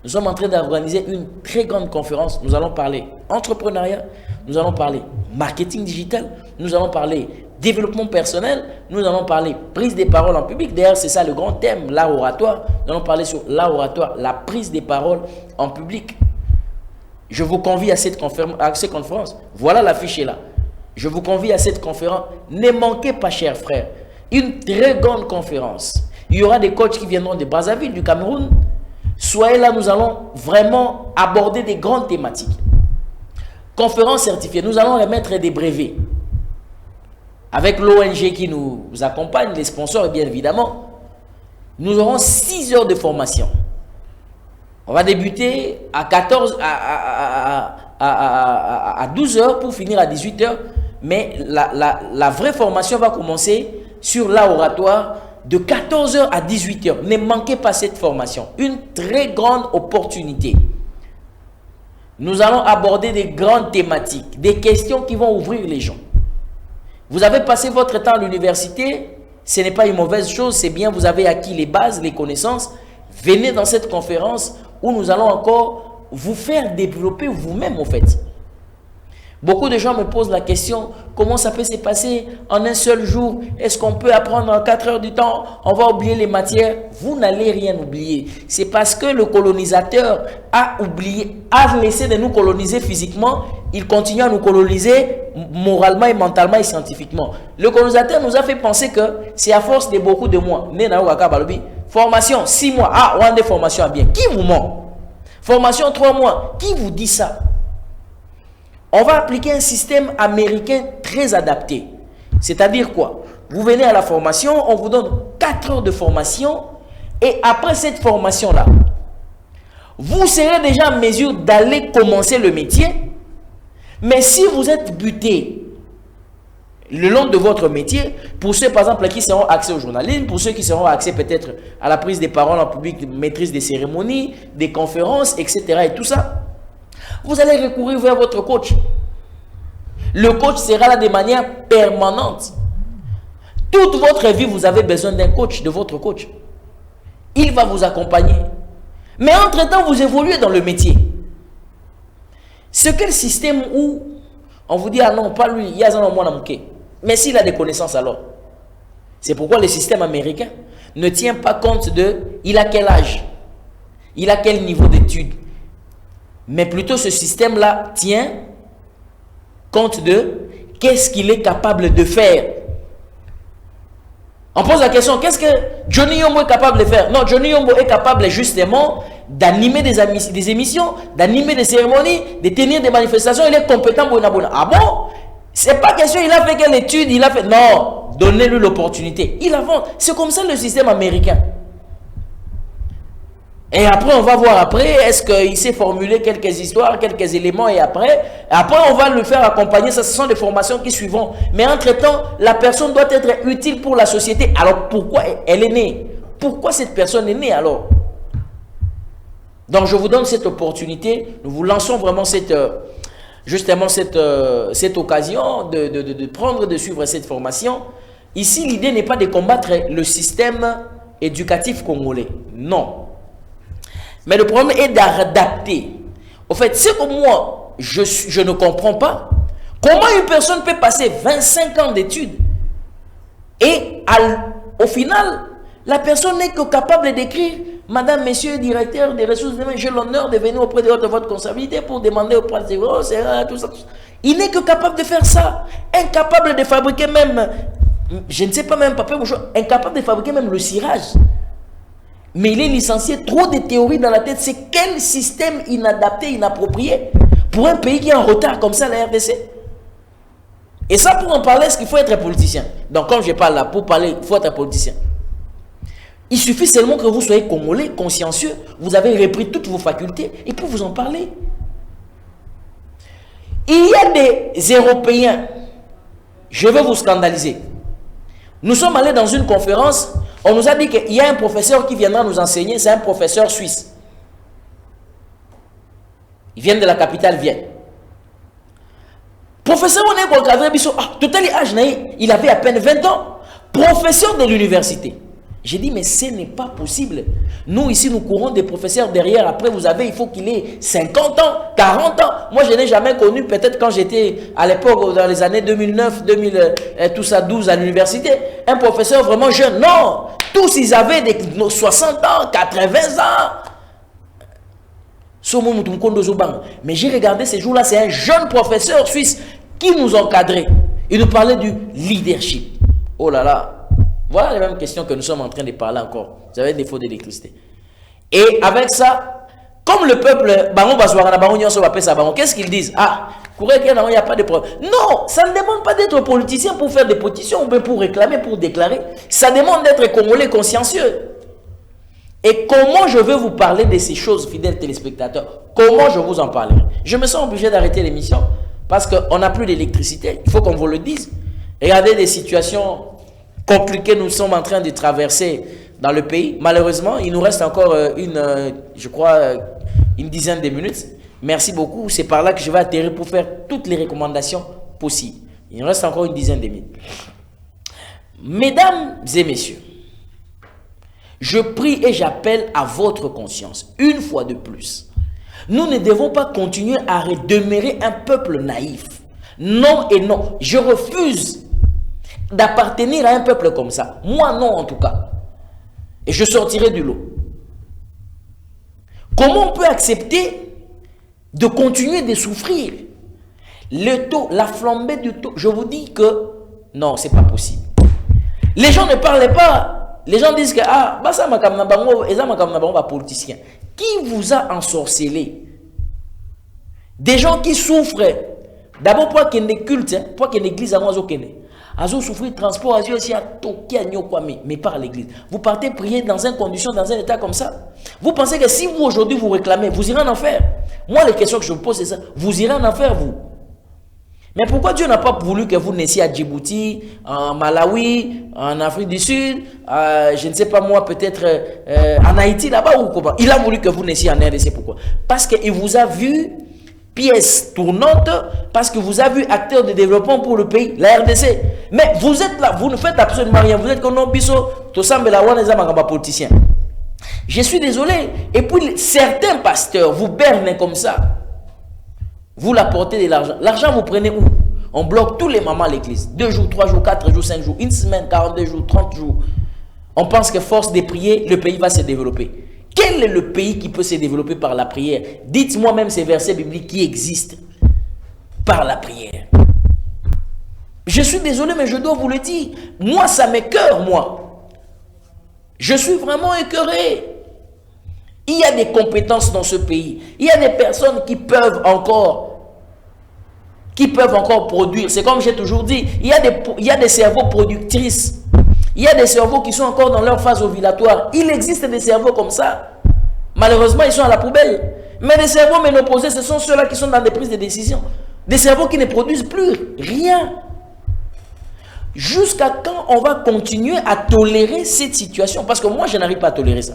Nous sommes en train d'organiser une très grande conférence. Nous allons parler entrepreneuriat, nous allons parler marketing digital, nous allons parler développement personnel, nous allons parler prise des paroles en public. D'ailleurs, c'est ça le grand thème, l'art oratoire. Nous allons parler sur l'art oratoire, la prise des paroles en public. Je vous convie à cette conférence. Voilà l'affiche est là. Je vous convie à cette conférence. Ne manquez pas, chers frères. Une très grande conférence. Il y aura des coachs qui viendront de Brazzaville, du Cameroun. Soyez là, nous allons vraiment aborder des grandes thématiques. Conférence certifiée, nous allons remettre des brevets. Avec l'ONG qui nous accompagne, les sponsors, bien évidemment, nous aurons 6 heures de formation. On va débuter à 12 heures pour finir à 18 heures. Mais la vraie formation va commencer sur l'art oratoire de 14 heures à 18 heures. Ne manquez pas cette formation. Une très grande opportunité. Nous allons aborder des grandes thématiques, des questions qui vont ouvrir les gens. Vous avez passé votre temps à l'université, ce n'est pas une mauvaise chose, c'est bien, vous avez acquis les bases, les connaissances. Venez dans cette conférence où nous allons encore vous faire développer vous-même en fait. Beaucoup de gens me posent la question, comment ça peut se passer en un seul jour? Est-ce qu'on peut apprendre en 4 heures du temps? On va oublier les matières. Vous n'allez rien oublier. C'est parce que le colonisateur a oublié, a laissé de nous coloniser physiquement. Il continue à nous coloniser moralement et mentalement et scientifiquement. Le colonisateur nous a fait penser que c'est à force de beaucoup de mois. Formation, 6 mois. Ah, on a des formations à bien. Qui vous ment? Formation 3 mois. Qui vous dit ça? On va appliquer un système américain très adapté. C'est-à-dire quoi? Vous venez à la formation, on vous donne 4 heures de formation et après cette formation-là, vous serez déjà en mesure d'aller commencer le métier. Mais si vous êtes buté le long de votre métier, pour ceux par exemple qui seront axés au journalisme, pour ceux qui seront axés peut-être à la prise des paroles en public, maîtrise des cérémonies, des conférences, etc. et tout ça, vous allez recourir vers votre coach. Le coach sera là de manière permanente. Toute votre vie, vous avez besoin d'un coach, de votre coach. Il va vous accompagner. Mais entre-temps, vous évoluez dans le métier. C'est quel système où on vous dit, ah non, pas lui, il y a un moins manqué. Mais s'il a des connaissances alors. C'est pourquoi le système américain ne tient pas compte de, il a quel âge, il a quel niveau d'études. Mais plutôt ce système-là tient compte de qu'est-ce qu'il est capable de faire. On pose la question, qu'est-ce que Johnny Yombo est capable de faire? Non, Johnny Yombo est capable justement d'animer des émissions, d'animer des cérémonies, de tenir des manifestations. Il est compétent pour une. Ah bon? C'est pas question, il a fait quelle étude, il a fait. Non, donnez-lui l'opportunité. Il avance. C'est comme ça le système américain. Et après, on va voir après, est-ce qu'il s'est formulé quelques histoires, quelques éléments et après on va le faire accompagner. Ça, ce sont des formations qui suivront. Mais entre-temps, la personne doit être utile pour la société. Alors, pourquoi elle est née? Pourquoi cette personne est née alors? Donc, je vous donne cette opportunité. Nous vous lançons vraiment cette occasion de prendre, de suivre cette formation. Ici, l'idée n'est pas de combattre le système éducatif congolais. Non. Mais le problème est d'adapter. En fait, c'est que moi, je ne comprends pas comment une personne peut passer 25 ans d'études et au final, la personne n'est que capable d'écrire « Madame, Monsieur, directeur des ressources humaines, j'ai l'honneur de venir auprès de votre responsabilité pour demander au président, tout ça. » Il n'est que capable de faire ça. Incapable de fabriquer même, je ne sais pas même, incapable de fabriquer même le cirage. Mais il est licencié, trop de théories dans la tête. C'est quel système inadapté, inapproprié pour un pays qui est en retard comme ça, la RDC. Et ça, pour en parler, est-ce qu'il faut être politicien? Donc, comme je parle là, pour parler, il faut être politicien. Il suffit seulement que vous soyez congolais, consciencieux, vous avez repris toutes vos facultés, et pour vous en parler. Il y a des Européens, je vais vous scandaliser. Nous sommes allés dans une conférence, on nous a dit qu'il y a un professeur qui viendra nous enseigner, c'est un professeur suisse. Il vient de la capitale Vienne. Professeur, on est encadré, il avait à peine 20 ans. Professeur de l'université. J'ai dit, mais ce n'est pas possible. Nous, ici, nous courons des professeurs derrière. Après, vous avez, il faut qu'il ait 50 ans, 40 ans. Moi, je n'ai jamais connu, peut-être quand j'étais à l'époque, dans les années 2009, 12 à l'université, un professeur vraiment jeune. Non, tous, ils avaient des 60 ans, 80 ans. Mais j'ai regardé ces jours-là, c'est un jeune professeur suisse qui nous encadrait. Il nous parlait du leadership. Oh là là. Voilà les mêmes questions que nous sommes en train de parler encore. Vous avez des défauts d'électricité. Et avec ça, comme le peuple, qu'est-ce qu'ils disent? Ah, il n'y a pas de problème. Non, ça ne demande pas d'être politicien pour faire des pétitions, ou pour réclamer, pour déclarer. Ça demande d'être congolais consciencieux. Et comment je vais vous parler de ces choses, fidèles téléspectateurs? Comment je vous en parlerai? Je me sens obligé d'arrêter l'émission parce qu'on n'a plus d'électricité. Il faut qu'on vous le dise. Regardez des situations compliquées nous sommes en train de traverser dans le pays. Malheureusement, il nous reste encore je crois, une dizaine de minutes. Merci beaucoup. C'est par là que je vais atterrir pour faire toutes les recommandations possibles. Il nous reste encore une dizaine de minutes. Mesdames et messieurs, je prie et j'appelle à votre conscience, une fois de plus. Nous ne devons pas continuer à demeurer un peuple naïf. Non et non. Je refuse d'appartenir à un peuple comme ça. Moi, non, en tout cas. Et je sortirai du lot. Comment on peut accepter de continuer de souffrir? Le taux, la flambée du taux, je vous dis que non, c'est pas possible. Les gens ne parlent pas. Les gens disent que ah, bah ça m'a comme politicien. Qui vous a ensorcelé? Des gens qui souffrent. D'abord pour qu'il y ait des cultes, pour qu'il y ait une église à moi, Azo souffrir transport, Azo aussi à Tokia mais par l'église. Vous partez prier dans une condition, dans un état comme ça. Vous pensez que si vous aujourd'hui vous réclamez, vous irez en enfer. Moi les questions que je vous pose c'est ça. Vous irez en enfer vous. Mais pourquoi Dieu n'a pas voulu que vous naissiez à Djibouti, en Malawi, en Afrique du Sud, je ne sais pas moi, peut-être en Haïti là-bas ou comment? Il a voulu que vous naissiez en RDC. Pourquoi? Parce qu'il vous a vu pièce tournante, parce que vous avez vu acteur de développement pour le pays, la RDC. Mais vous êtes là, vous ne faites absolument rien. Vous êtes comme non biso, tout ça, mais la politicien. Je suis désolé. Et puis certains pasteurs vous bernent comme ça. Vous l'apportez de l'argent. L'argent, vous prenez où? On bloque tous les mamans à l'église. 2 jours, 3 jours, 4 jours, 5 jours, une semaine, 42 jours, 30 jours. On pense que force de prier, le pays va se développer. Quel est le pays qui peut se développer par la prière? Dites-moi même ces versets bibliques qui existent par la prière. Je suis désolé, mais je dois vous le dire. Moi, ça m'écoeure, moi. Je suis vraiment écoeuré. Il y a des compétences dans ce pays. Il y a des personnes qui peuvent encore produire. C'est comme j'ai toujours dit, il y a des cerveaux productrices. Il y a des cerveaux qui sont encore dans leur phase ovulatoire. Il existe des cerveaux comme ça. Malheureusement, ils sont à la poubelle. Mais les cerveaux ménopausés, ce sont ceux-là qui sont dans des prises de décision. Des cerveaux qui ne produisent plus rien. Jusqu'à quand on va continuer à tolérer cette situation? Parce que moi, je n'arrive pas à tolérer ça.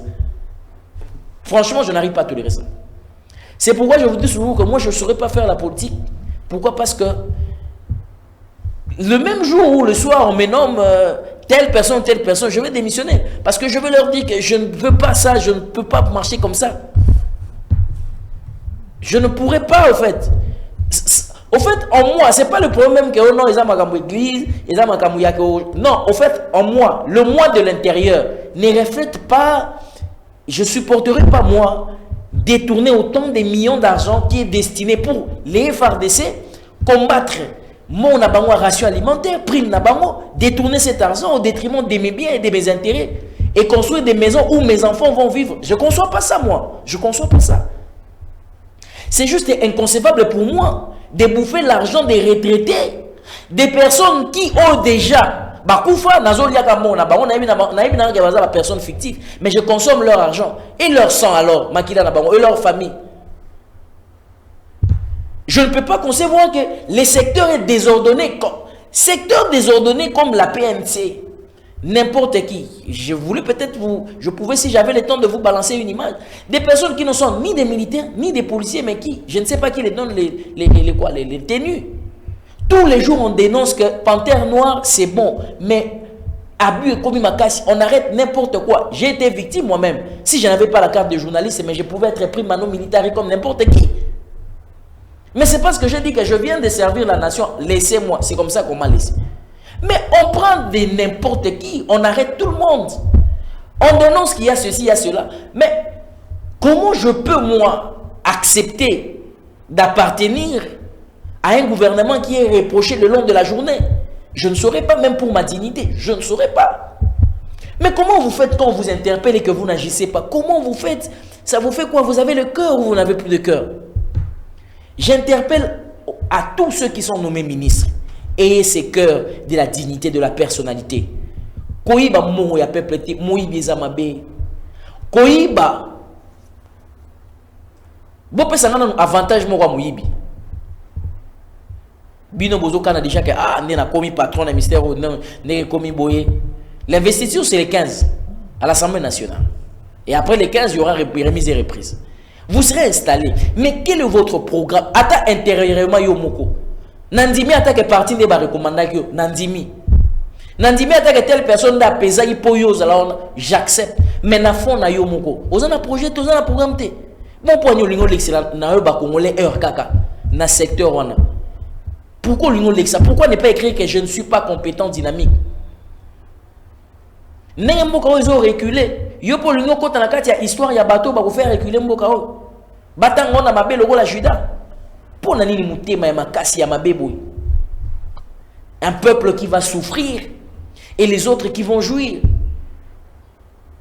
Franchement, je n'arrive pas à tolérer ça. C'est pourquoi je vous dis souvent que moi, je ne saurais pas faire la politique. Pourquoi? Parce que le même jour où le soir, on me nomme telle personne, je vais démissionner. Parce que je vais leur dire que je ne veux pas ça, je ne peux pas marcher comme ça. Je ne pourrais pas, au fait. Au fait, en moi, ce n'est pas le problème que oh non, ils ont ma église, ils ont ma non, au fait, en moi, le moi de l'intérieur ne reflète pas. Je ne supporterai pas, moi, détourner autant de millions d'argent qui est destiné pour les FARDC combattre mon ration alimentaire, prime nabango, détourner cet argent au détriment de mes biens et de mes intérêts et construire des maisons où mes enfants vont vivre. Je ne conçois pas ça, moi. Je ne conçois pas ça. C'est juste inconcevable pour moi de bouffer l'argent des retraités, des personnes qui ont déjà personnes fictives, mais je consomme leur argent et leur sang alors, et leur famille. Je ne peux pas concevoir que les secteurs est désordonné. Secteur désordonné comme la PMC, n'importe qui. Je voulais peut-être je pouvais, si j'avais le temps, de vous balancer une image. Des personnes qui ne sont ni des militaires, ni des policiers, mais qui, je ne sais pas qui les donne les tenues. Tous les jours, on dénonce que Panthère Noire, c'est bon. Mais abus et commis ma casse, on arrête n'importe quoi. J'ai été victime moi-même. Si je n'avais pas la carte de journaliste, mais je pouvais être pris mano militaire comme n'importe qui. Mais c'est parce que je dis que je viens de servir la nation. Laissez-moi. C'est comme ça qu'on m'a laissé. Mais on prend de n'importe qui. On arrête tout le monde. On dénonce qu'il y a ceci, il y a cela. Mais comment je peux, moi, accepter d'appartenir à un gouvernement qui est reproché le long de la journée? Je ne saurais pas, même pour ma dignité. Je ne saurais pas. Mais comment vous faites quand on vous interpelle et que vous n'agissez pas? Comment vous faites? Ça vous fait quoi? Vous avez le cœur ou vous n'avez plus de cœur? J'interpelle à tous ceux qui sont nommés ministres. Ayez ce cœur de la dignité, de la personnalité. Koiba mo ya peuple te moyibi zamabe. Koiba bo pesa ngana avantage mo kwa moyibi. Bino bozo kana déjà que né na komi patron na ministère ou non né komi boye. L'investiture c'est les 15 à l'Assemblée nationale. Et après les 15, il y aura remise et reprise. Vous serez installé. Mais quel est votre programme? Ata intérieurement yomoko. Nandimi attaque parti de ba recommandation Nandimi. Nandimi attaque telle personne da pesa ipoyoza là j'accepte. Mais na fond na yomoko. Ozana projet, ozana programme te. Bon point lingo l'excellent na ba congolais heure kaka na secteur wana. Pourquoi lingo l'excellent? Pourquoi ne pas écrire que je ne suis pas compétent dynamique? N'est mboka ozo reculer. Yo po lingo kota na kati ya histoire ya bateau ba ko faire reculer mboka o. Batango na mabe logo la Juda. Pour nani mutema ya makasi ya mabebo. Un peuple qui va souffrir et les autres qui vont jouir.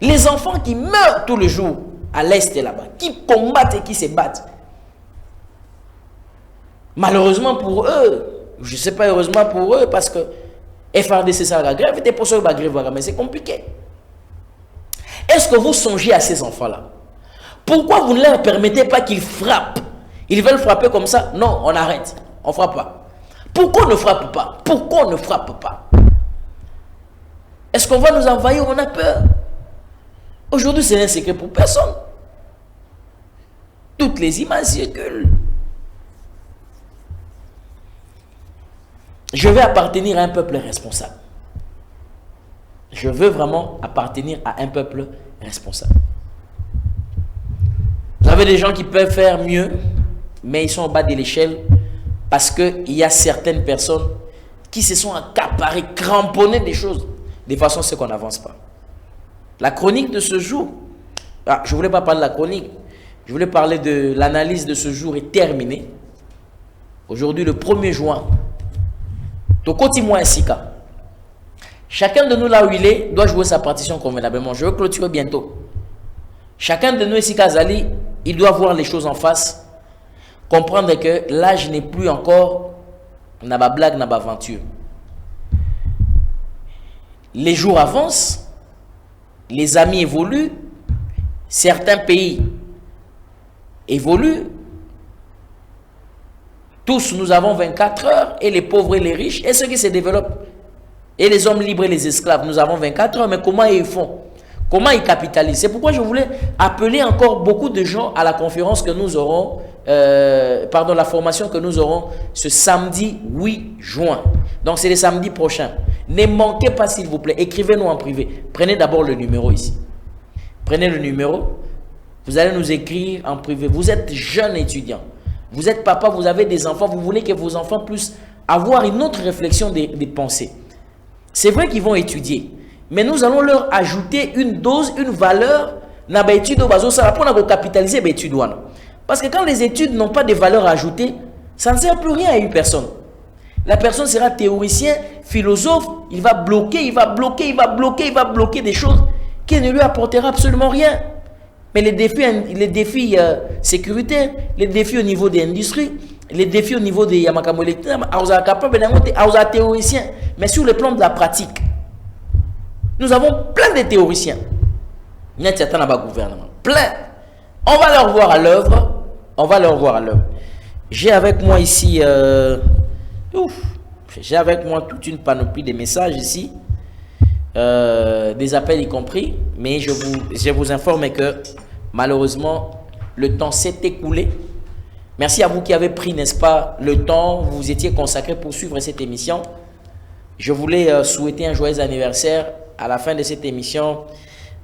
Les enfants qui meurent tous les jours à l'est là-bas, qui combattent et qui se battent. Malheureusement pour eux, je ne sais pas heureusement pour eux, parce que FRDC ça la grève, et pour ça la grève, mais c'est compliqué. Est-ce que vous songez à ces enfants-là? Pourquoi vous ne leur permettez pas qu'ils frappent? Ils veulent frapper comme ça? Non, on arrête. On ne frappe pas. Pourquoi on ne frappe pas? Pourquoi on ne frappe pas? Est-ce qu'on va nous envahir? On a peur. Aujourd'hui, c'est un secret pour personne. Toutes les images circulent. Je veux appartenir à un peuple responsable. Je veux vraiment appartenir à un peuple responsable. Vous avez des gens qui peuvent faire mieux, mais ils sont au bas de l'échelle parce qu'il y a certaines personnes qui se sont accaparées, cramponnées des choses. De façon, c'est qu'on n'avance pas. La chronique de ce jour, je ne voulais pas parler de la chronique, je voulais parler de l'analyse de ce jour est terminée. Aujourd'hui, le 1er juin, chacun de nous là où il est doit jouer sa partition convenablement. Je veux clôturer bientôt. Chacun de nous ici, Kazali, il doit voir les choses en face, comprendre que l'âge n'est plus encore n'a pas blague, n'a pas aventure. Les jours avancent, les amis évoluent, certains pays évoluent. Tous, nous avons 24 heures, et les pauvres et les riches, et ceux qui se développent, et les hommes libres et les esclaves, nous avons 24 heures, mais comment ils font? Comment ils capitalisent? C'est pourquoi je voulais appeler encore beaucoup de gens à la conférence que nous aurons, la formation que nous aurons ce samedi 8 juin. Donc c'est le samedi prochain. Ne manquez pas s'il vous plaît, écrivez-nous en privé. Prenez d'abord le numéro ici. Prenez le numéro, vous allez nous écrire en privé. Vous êtes jeune étudiant, vous êtes papa, vous avez des enfants, vous voulez que vos enfants puissent avoir une autre réflexion des pensées. C'est vrai qu'ils vont étudier, mais nous allons leur ajouter une dose, une valeur pour capitaliser les études. Parce que quand les études n'ont pas de valeur ajoutée, ça ne sert plus rien à une personne. La personne sera théoricien, philosophe, il va bloquer, il va bloquer des choses qui ne lui apportera absolument rien. Mais les défis sécuritaires, les défis au niveau des industries, les défis au niveau des Yamakamo électriques, théoriciens. Mais sur le plan de la pratique, nous avons plein de théoriciens. Gouvernement. Plein. On va leur voir à l'œuvre. On va leur voir à l'œuvre. J'ai avec moi ici, j'ai avec moi toute une panoplie de messages ici, des appels y compris, mais je vous informe que malheureusement le temps s'est écoulé. Merci à vous qui avez pris, n'est-ce pas, le temps, vous étiez consacré pour suivre cette émission. Je voulais souhaiter un joyeux anniversaire à la fin de cette émission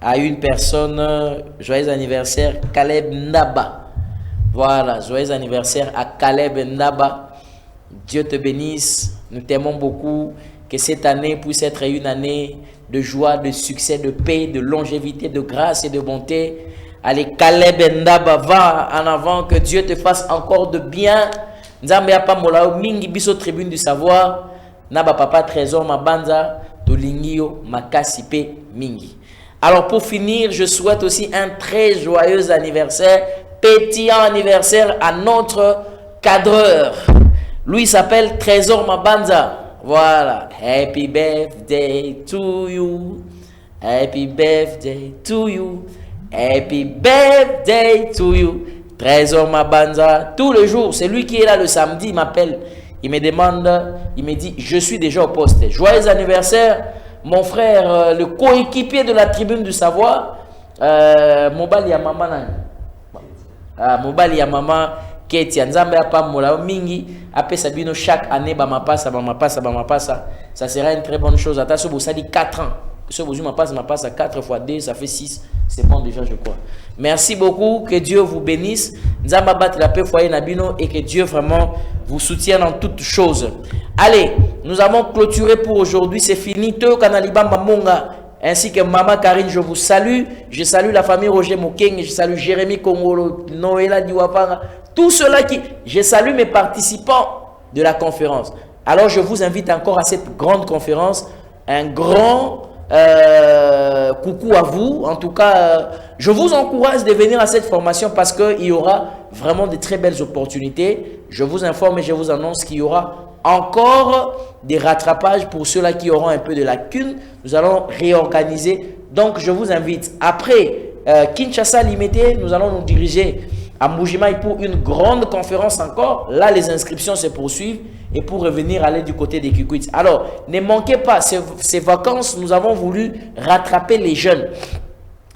à une personne. Joyeux anniversaire Caleb Ndaba. Voilà, joyeux anniversaire à Caleb Ndaba. Dieu te bénisse. Nous t'aimons beaucoup. Que cette année puisse être une année de joie, de succès, de paix, de longévité, de grâce et de bonté. Allez, Caleb Ndaba, va en avant. Que Dieu te fasse encore de bien. Nzambe ya pamolao mingi biso tribune du savoir. Naba papa trésor mabanza tolingio makasipe mingi. Alors pour finir, je souhaite aussi un très joyeux anniversaire. Pétillant anniversaire à notre cadreur. Lui il s'appelle Trésor Mabanza. Voilà. Happy birthday to you. Happy birthday to you. Happy birthday to you. Trésor Mabanza. Tous les jours, c'est lui qui est là le samedi, il m'appelle. Il me demande, il me dit, je suis déjà au poste. Joyeux anniversaire, mon frère, le coéquipier de la tribune du savoir. Mobali ya mama nani? Mobali ya mama Ketia Nzambe apa mola mingi apé sabino chaque année ba mapasa. Ça sera une très bonne chose. Attention, vous ça dit 4 ans. Ce vous mapasa 4 fois 2 ça fait 6. C'est bon déjà je crois. Merci beaucoup, que Dieu vous bénisse. Nzamba bat la paix foyer nabino et que Dieu vraiment vous soutienne en toutes choses. Allez, nous avons clôturé pour aujourd'hui, c'est fini. Teo Kanalibamba Monga ainsi que Maman Karine, je vous salue. Je salue la famille Roger Mokeng, je salue Jérémy Kongolo, Noëlla Diwapanga, tout cela qui... Je salue mes participants de la conférence. Alors je vous invite encore à cette grande conférence. Un grand coucou à vous. En tout cas, je vous encourage de venir à cette formation parce qu'il y aura vraiment de très belles opportunités. Je vous informe et je vous annonce qu'il y aura encore des rattrapages pour ceux-là qui auront un peu de lacunes. Nous allons réorganiser. Donc, je vous invite. Après Kinshasa Limité, nous allons nous diriger à Mbujimaï pour une grande conférence encore. Là, les inscriptions se poursuivent. Et pour revenir aller du côté des Kikwit. Alors, ne manquez pas, ces vacances, nous avons voulu rattraper les jeunes.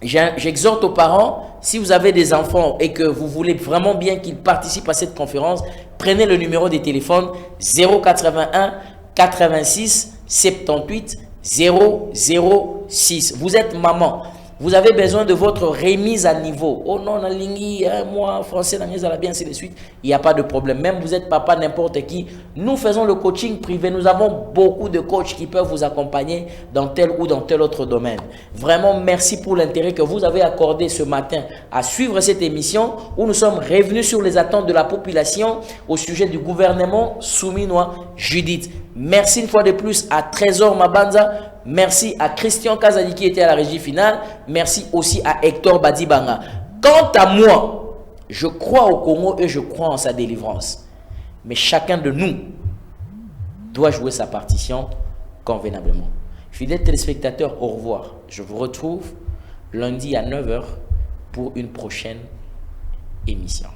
J'exhorte aux parents, si vous avez des enfants et que vous voulez vraiment bien qu'ils participent à cette conférence, prenez le numéro de téléphone 081 86 78 006. Vous êtes maman. Vous avez besoin de votre remise à niveau. Oh non, Nalingi, moi, français, bien, ainsi de suite. Il n'y a pas de problème. Même vous êtes papa, n'importe qui. Nous faisons le coaching privé. Nous avons beaucoup de coachs qui peuvent vous accompagner dans tel ou dans tel autre domaine. Vraiment, merci pour l'intérêt que vous avez accordé ce matin à suivre cette émission où nous sommes revenus sur les attentes de la population au sujet du gouvernement souminois Judith. Merci une fois de plus à Trésor Mabanza. Merci à Christian Kazadi qui était à la régie finale. Merci aussi à Hector Badibanga. Quant à moi, je crois au Congo et je crois en sa délivrance. Mais chacun de nous doit jouer sa partition convenablement. Fidèles téléspectateurs, au revoir. Je vous retrouve lundi à 9 h pour une prochaine émission.